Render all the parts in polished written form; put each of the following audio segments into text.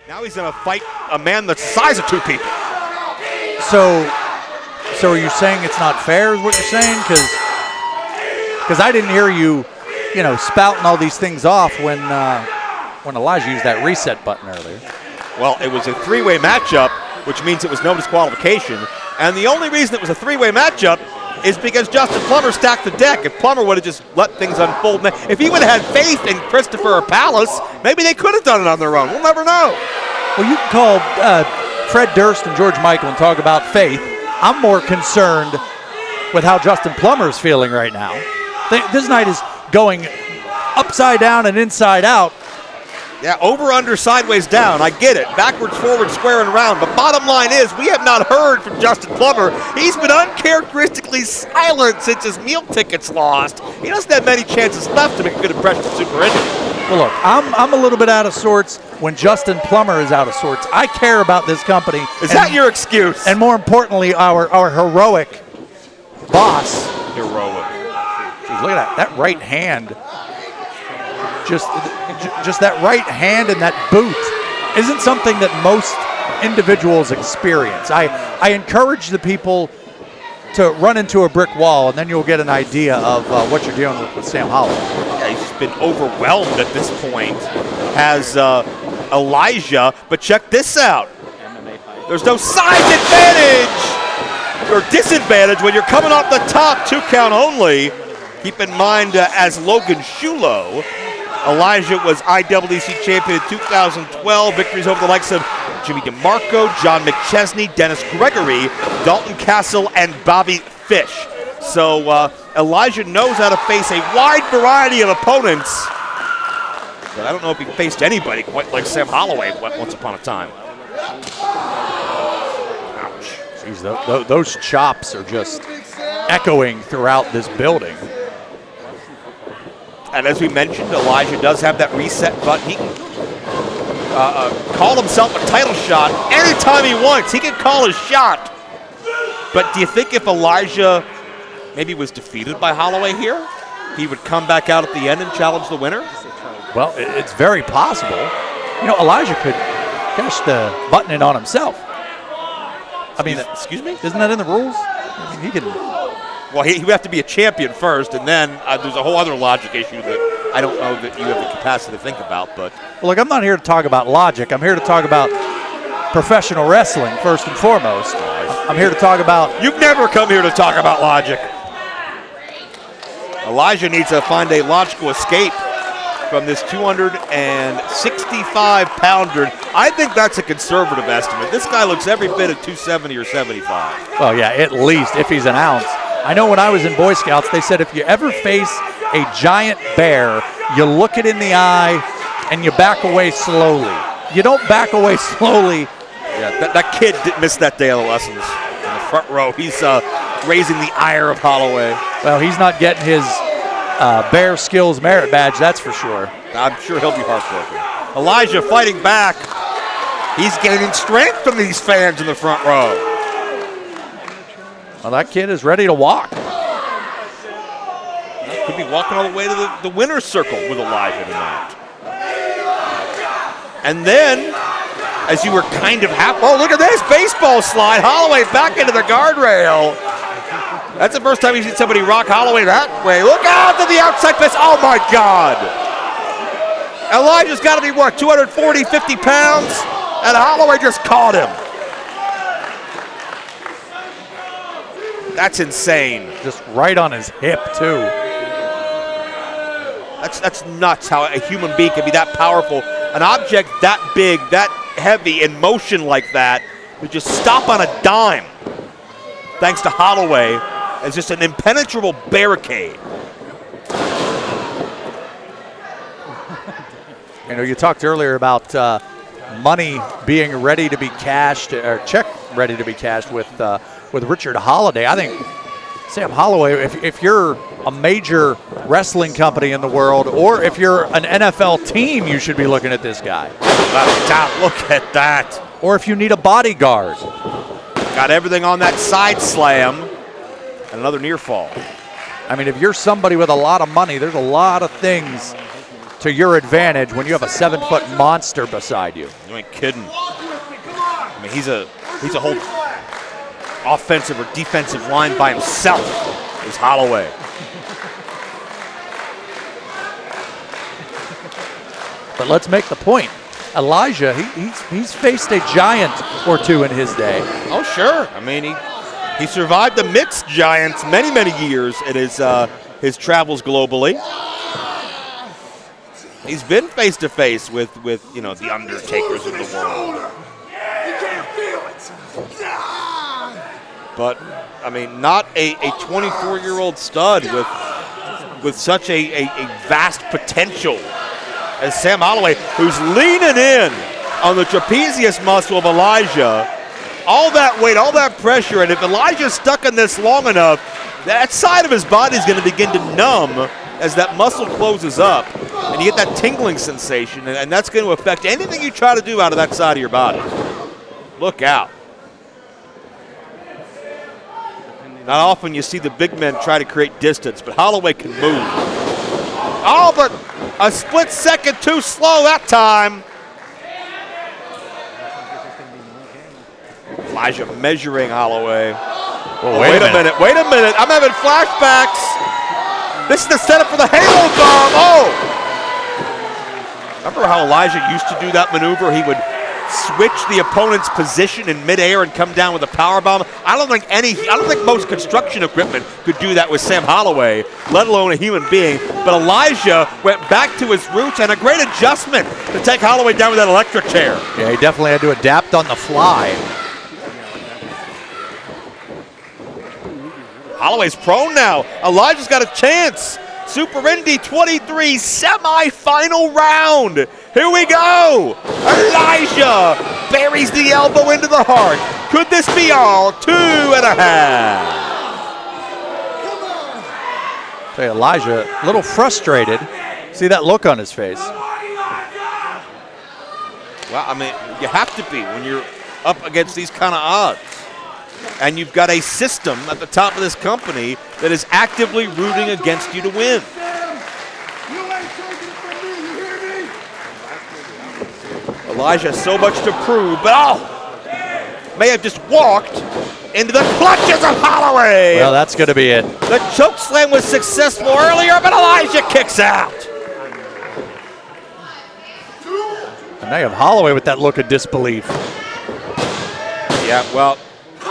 Now he's going to fight a man that's the size of two people. So are you saying it's not fair is what you're saying? Because I didn't hear you, spouting all these things off when Elijah used that reset button earlier. Well, it was a three-way matchup, which means it was no disqualification. And the only reason it was a three-way matchup is because Justin Plummer stacked the deck. If Plummer would have just let things unfold, if he would have had faith in Christopher or Palace, maybe they could have done it on their own. We'll never know. Well, you can call Fred Durst and George Michael and talk about faith. I'm more concerned with how Justin Plummer is feeling right now. This night is going upside down and inside out. Yeah, over, under, sideways, down. I get it. Backwards, forward, square, and round. But bottom line is, we have not heard from Justin Plummer. He's been uncharacteristically silent since his meal tickets lost. He doesn't have many chances left to make a good impression of Super Indy. Well, look, I'm a little bit out of sorts when Justin Plummer is out of sorts. I care about this company. Is that your excuse? And more importantly, our heroic boss. Heroic. Jeez, look at that right hand. Just that right hand and that boot isn't something that most individuals experience. I encourage the people to run into a brick wall, and then you'll get an idea of what you're dealing with Sam Holloway. Yeah, he's just been overwhelmed at this point, has Elijah. But check this out. There's no size advantage or disadvantage when you're coming off the top, 2 count only. Keep in mind, as Logan Shulo, Elijah was IWC champion in 2012. Victories over the likes of Jimmy DeMarco, John McChesney, Dennis Gregory, Dalton Castle, and Bobby Fish. So Elijah knows how to face a wide variety of opponents. But I don't know if he faced anybody quite like Sam Holloway once upon a time. Ouch. Jeez, those chops are just echoing throughout this building. And as we mentioned, Elijah does have that reset button. He can call himself a title shot anytime he wants. He can call his shot. But do you think if Elijah maybe was defeated by Holloway here, he would come back out at the end and challenge the winner? Well, it's very possible. Elijah could cash the button in on himself. Excuse me? Isn't that in the rules? I mean, he can. Well, he would have to be a champion first, and then there's a whole other logic issue that I don't know that you have the capacity to think about. But well, look, I'm not here to talk about logic. I'm here to talk about professional wrestling first and foremost. I'm here to talk about. You've never come here to talk about logic. Elijah needs to find a logical escape from this 265-pounder. I think that's a conservative estimate. This guy looks every bit of 270 or 75. Well, yeah, at least if he's an ounce. I know when I was in Boy Scouts, they said if you ever face a giant bear, you look it in the eye and you back away slowly. You don't back away slowly. Yeah, that kid didn't miss that day of the lessons in the front row. He's raising the ire of Holloway. Well, he's not getting his Bear Skills Merit Badge, that's for sure. I'm sure he'll be heartbroken. Elijah fighting back. He's gaining strength from these fans in the front row. Well, that kid is ready to walk. Could be walking all the way to the winner's circle with Elijah tonight. And then, as you were kind of happy, oh, look at this baseball slide. Holloway back into the guardrail. That's the first time you've seen somebody rock Holloway that way. Look out to the outside pitch. Oh, my God. Elijah's got to be, 240, 50 pounds? And Holloway just caught him. That's insane. Just right on his hip, too. That's nuts how a human being can be that powerful. An object that big, that heavy, in motion like that, would just stop on a dime. Thanks to Holloway, as just an impenetrable barricade. You talked earlier about money being ready to be cashed, or check ready to be cashed with Richard Holliday. I think Sam Holloway, if you're a major wrestling company in the world, or if you're an NFL team, you should be looking at this guy. Look at that. Or if you need a bodyguard. Got everything on that side slam. And another near fall. I mean, if you're somebody with a lot of money, there's a lot of things to your advantage when you have a 7-foot monster beside you. You ain't kidding. I mean, he's a whole offensive or defensive line by himself. Is Holloway. But let's make the point. Elijah, he's faced a giant or two in his day. Oh, sure. I mean, he survived the mixed giants many, many years in his travels globally. He's been face to face with the Undertakers of the world. But I mean, not a 24-year-old stud with such a vast potential as Sam Holloway, who's leaning in on the trapezius muscle of Elijah. All that weight, all that pressure, and if Elijah's stuck in this long enough, that side of his body is going to begin to numb as that muscle closes up, and you get that tingling sensation, and that's going to affect anything you try to do out of that side of your body. Look out. Not often you see the big men try to create distance, but Holloway can move. Oh, but a split second too slow that time. Elijah measuring Holloway. Well, wait a minute. I'm having flashbacks. This is the setup for the Halo bomb. Oh! Remember how Elijah used to do that maneuver? He would switch the opponent's position in midair and come down with a power bomb. I don't think most construction equipment could do that with Sam Holloway, let alone a human being. But Elijah went back to his roots, and a great adjustment to take Holloway down with that electric chair. Yeah, he definitely had to adapt on the fly. Holloway's prone now. Elijah's got a chance. Super Indy 23 semifinal round. Here we go. Elijah buries the elbow into the heart. Could this be all? 2.5. Say, Elijah, a little frustrated. See that look on his face. Well, I mean, you have to be when you're up against these kind of odds. And you've got a system at the top of this company that is actively rooting against you to win. Elijah, so much to prove, but may have just walked into the clutches of Holloway. Well, that's going to be it. The choke slam was successful earlier, but Elijah kicks out. And now you have Holloway with that look of disbelief. Yeah, well,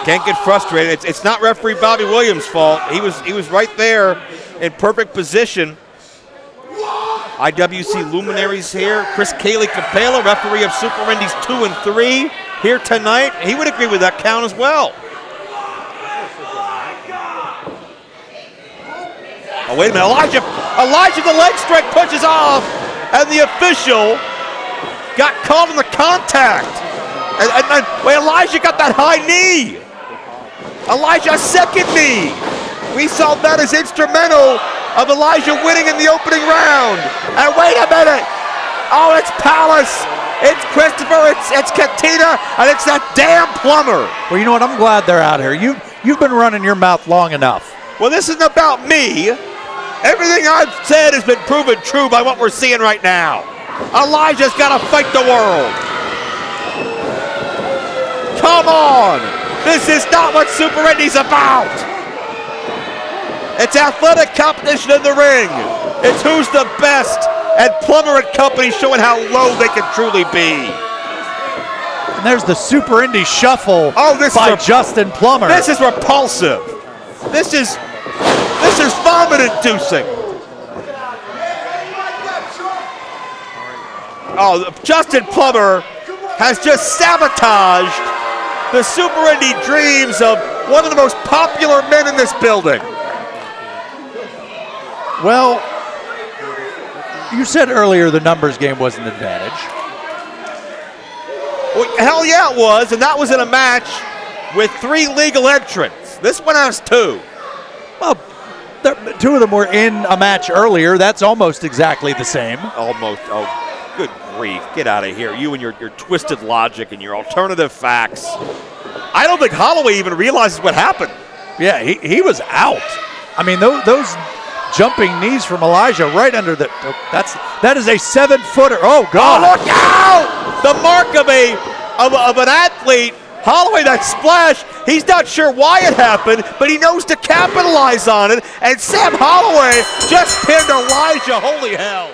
can't get frustrated. It's not referee Bobby Williams' fault. He was right there in perfect position. IWC luminaries here. Chris Cayley-Capella, referee of Super Indies 2 and 3, here tonight. He would agree with that count as well. Oh, wait a minute. Elijah, the leg strike pushes off, and the official got caught in the contact. And wait, Elijah got that high knee. Elijah, second knee. We saw that as instrumental of Elijah winning in the opening round. And wait a minute. Oh, it's Palace. It's Christopher. It's Katina. And it's that damn plumber. Well, you know what? I'm glad they're out here. You've been running your mouth long enough. Well, this isn't about me. Everything I've said has been proven true by what we're seeing right now. Elijah's got to fight the world. Come on. This is not what Super Indy's about. It's athletic competition in the ring. It's who's the best, and Plummer and company showing how low they can truly be. And there's the Super Indy shuffle by Justin Plummer. This is repulsive. This is vomit-inducing. Oh, Justin Plummer has just sabotaged the Super Indy dreams of one of the most popular men in this building. Well, you said earlier the numbers game was an advantage. Well, hell yeah it was, and that was in a match with 3 legal entrants. This one has 2. Well, 2 of them were in a match earlier. That's almost exactly the same. Almost. Oh, good grief. Get out of here. You and your twisted logic and your alternative facts. I don't think Holloway even realizes what happened. Yeah, he was out. I mean, those jumping knees from Elijah right under the. That is a 7-footer. Oh Oh, God! look out! The mark of an athlete. Holloway, that splash, he's not sure why it happened, but he knows to capitalize on it. And Sam Holloway just pinned Elijah. Holy hell.